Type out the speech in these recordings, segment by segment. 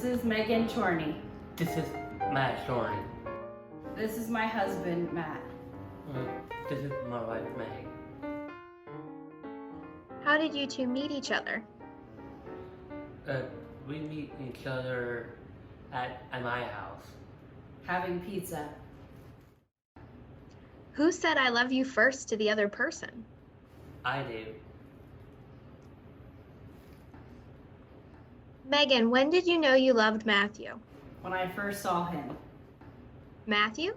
This is Megan Chorney. This is Matt Chorney. This is my husband, Matt. This is my wife, Meg. How did you two meet each other? We meet each other at my house. Having pizza. Who said I love you first to the other person? I do. Megan, when did you know you loved Matthew? When I first saw him. Matthew?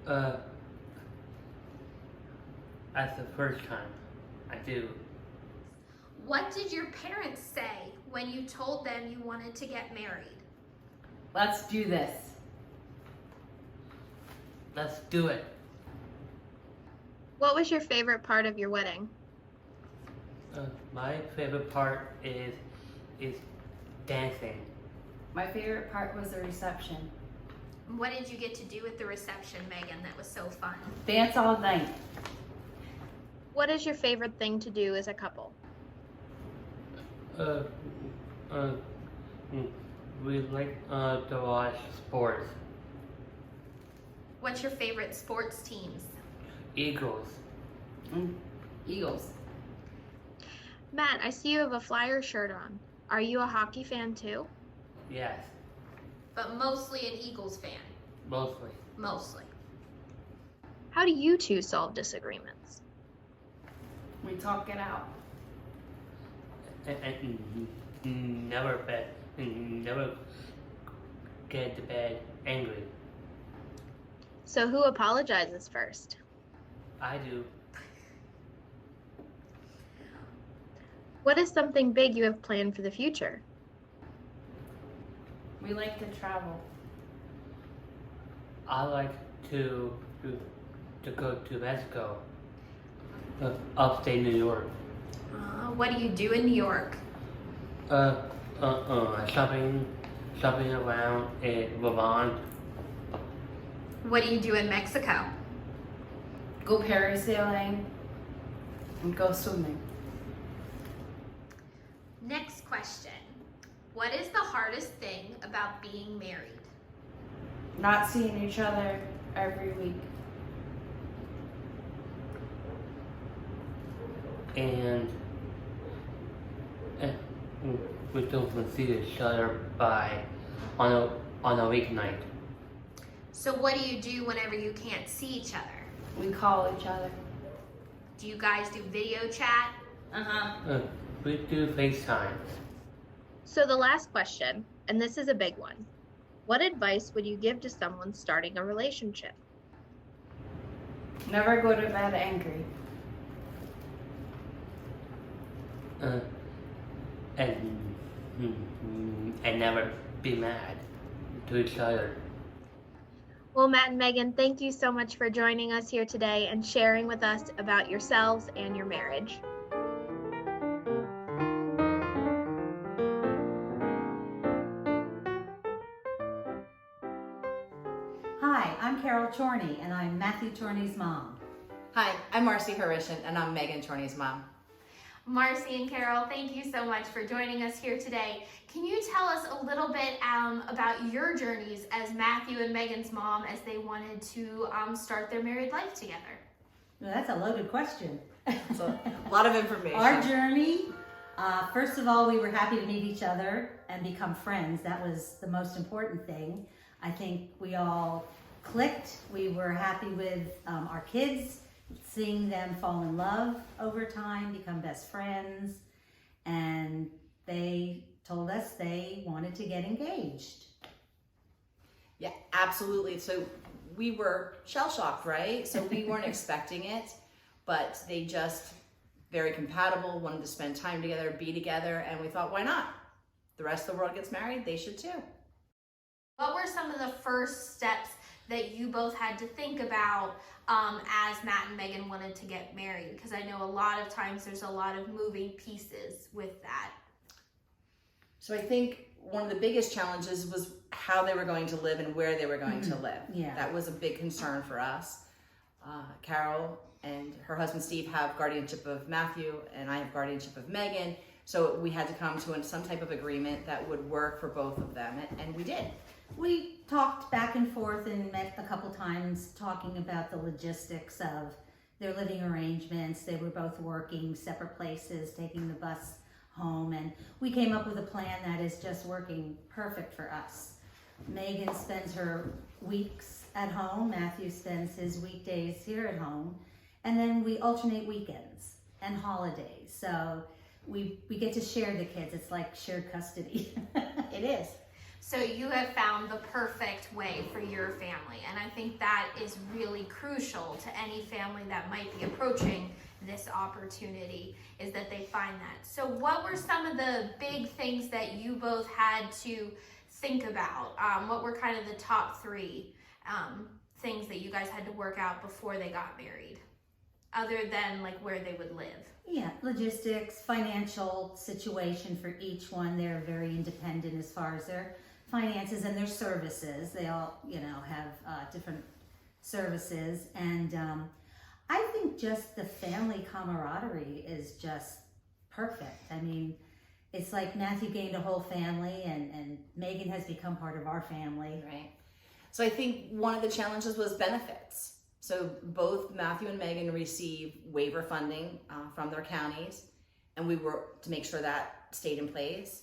That's the first time. I do. What did your parents say when you told them you wanted to get married? Let's do this. Let's do it. What was your favorite part of your wedding? My favorite part is dancing. My favorite part was the reception. What did you get to do at the reception, Megan, that was so fun? Dance all night. What is your favorite thing to do as a couple? We like to watch sports. What's your favorite sports teams? Eagles. Eagles. Matt, I see you have a Flyer shirt on. Are you a hockey fan too? Yes, But mostly an Eagles fan. mostly. Mostly. How do you two solve disagreements? We talk it out. And never get to bed angry. So who apologizes first? I do. What is something big you have planned for the future? We like to travel. I like to go to Mexico, upstate New York. What do you do in New York? Shopping around in Lavon. What do you do in Mexico? Go parasailing and go swimming. Next question. What is the hardest thing about being married? Not seeing each other every week. And we don't see each other on a weeknight. So what do you do whenever you can't see each other? We call each other. Do you guys do video chat? We do FaceTime. So the last question, and this is a big one. What advice would you give to someone starting a relationship? Never go to bed angry. And never be mad to each other. Well, Matt and Megan, thank you so much for joining us here today and sharing with us about yourselves and your marriage. Hi, I'm Carol Chorney, and I'm Matthew Chorney's mom. Hi, I'm Marcy Harishan, and I'm Megan Chorney's mom. Marcy and Carol, thank you so much for joining us here today. Can you tell us a little bit about your journeys as Matthew and Megan's mom as they wanted to start their married life together? Well, that's a loaded question. So, a lot of information. Our journey, first of all, we were happy to meet each other and become friends. That was the most important thing. I think we all clicked. We were happy with our kids, seeing them fall in love over time, become best friends, and they told us they wanted to get engaged. Yeah, absolutely. So we were shell-shocked, right? So we weren't expecting it, but they just very compatible, wanted to spend time together, be together, and we thought, why not? The rest of the world gets married, they should too. What were some of the first steps that you both had to think about as Matt and Megan wanted to get married? Because I know a lot of times there's a lot of moving pieces with that. So I think one of the biggest challenges was how they were going to live and where they were going to live. Yeah. That was a big concern for us. Carol and her husband Steve have guardianship of Matthew, and I have guardianship of Megan. So we had to come to some type of agreement that would work for both of them, and we did. We talked back and forth and met a couple times talking about the logistics of their living arrangements. They were both working separate places, taking the bus home, and we came up with a plan that is just working perfect for us. Megan spends her weeks at home, Matthew spends his weekdays here at home, and then we alternate weekends and holidays. So we get to share the kids. It's like shared custody. It is. So you have found the perfect way for your family, and I think that is really crucial to any family that might be approaching this opportunity, is that they find that. So what were some of the big things that you both had to think about? What were kind of the top three things that you guys had to work out before they got married, other than like where they would live? Yeah, logistics, financial situation for each one. They're very independent as far as their finances and their services. They all, have different services. And I think just the family camaraderie is just perfect. I mean, it's like Matthew gained a whole family, and Megan has become part of our family. Right. So I think one of the challenges was benefits. So both Matthew and Megan receive waiver funding from their counties, and we worked to make sure that stayed in place.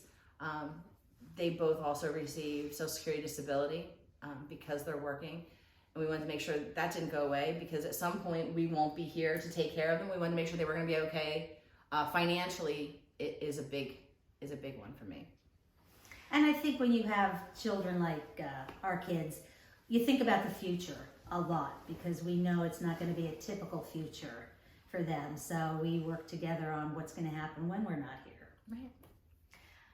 They both also receive Social Security disability because they're working, and we wanted to make sure that didn't go away, because at some point we won't be here to take care of them. We wanted to make sure they were going to be okay. Financially, it is a big one for me. And I think when you have children like our kids, you think about the future a lot, because we know it's not going to be a typical future for them. So we work together on what's going to happen when we're not here. Right.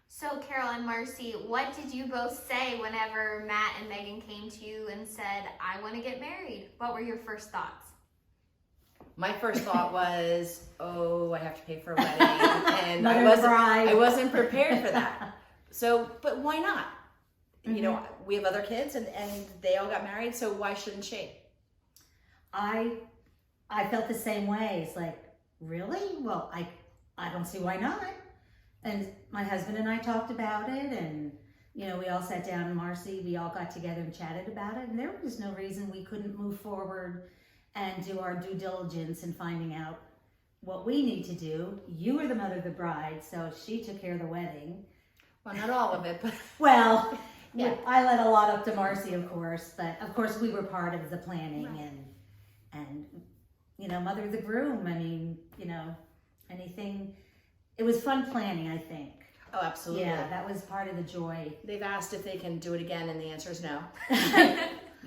So Carol and Marcy, what did you both say whenever Matt and Megan came to you and said, I want to get married? What were your first thoughts? My first thought was, oh, I have to pay for a wedding, and I wasn't prepared for that. So, but why not? Mm-hmm. We have other kids, and they all got married, so why shouldn't she? I felt the same way. It's like, really? Well, I don't see why not. And my husband and I talked about it, and we all sat down, and Marcy, we all got together and chatted about it, and there was no reason we couldn't move forward and do our due diligence in finding out what we need to do. You were the mother of the bride, so she took care of the wedding. Well, not all of it, but well, yeah. I let a lot up to Marcy, of course, but of course we were part of the planning. Right. and mother of the groom. I mean, anything. It was fun planning, I think. Oh, absolutely. Yeah, that was part of the joy. They've asked if they can do it again, and the answer is no.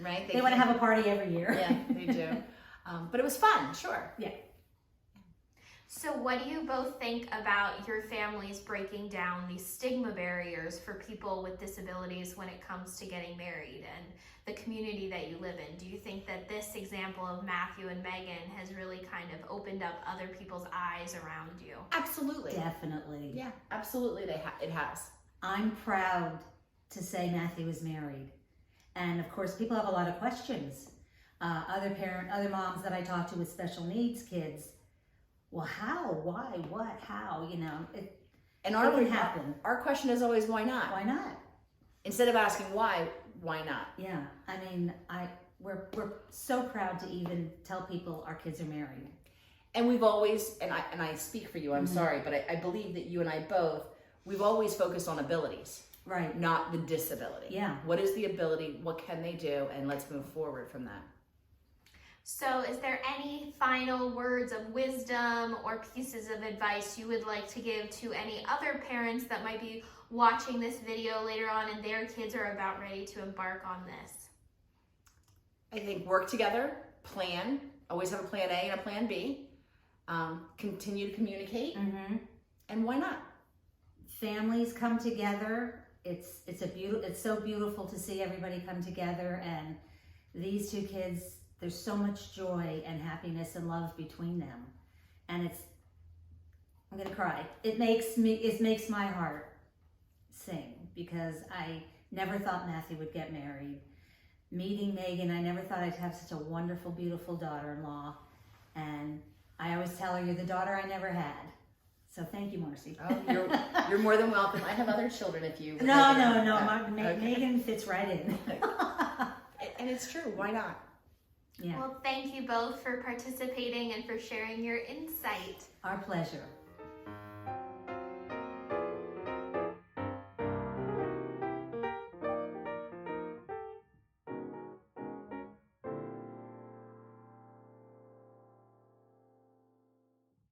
Right? They want to have a party every year. Yeah, they do. But it was fun, sure. Yeah. So what do you both think about your families breaking down these stigma barriers for people with disabilities when it comes to getting married, and the community that you live in? Do you think that this example of Matthew and Megan has really kind of opened up other people's eyes around you? Absolutely. Definitely. Yeah, absolutely. It has. I'm proud to say Matthew is married. And of course, people have a lot of questions. Other moms that I talk to with special needs kids, well, how, why, what, how, it can happen. Our question is always, why not? Why not? Instead of asking why not? Yeah, I mean, we're so proud to even tell people our kids are married. And we've always, and I speak for you, I'm sorry, but I believe that you and I both, we've always focused on abilities. Right. Not the disability. Yeah. What is the ability? What can they do? And let's move forward from that. So is there any final words of wisdom or pieces of advice you would like to give to any other parents that might be watching this video later on and their kids are about ready to embark on this? I think work together, plan, always have a plan A and a plan B, continue to communicate, and why not? Families come together. It's so beautiful to see everybody come together, and these two kids, there's so much joy and happiness and love between them. And I'm gonna cry. It makes my heart sing, because I never thought Matthew would get married. Meeting Megan, I never thought I'd have such a wonderful, beautiful daughter-in-law. And I always tell her, you're the daughter I never had. So thank you, Marcy. Oh, you're more than welcome. I have other children if you would No, like to no, know. no. Okay. Megan fits right in. And it's true. Why not? Yeah, Well, thank you both for participating and for sharing your insight. our pleasure.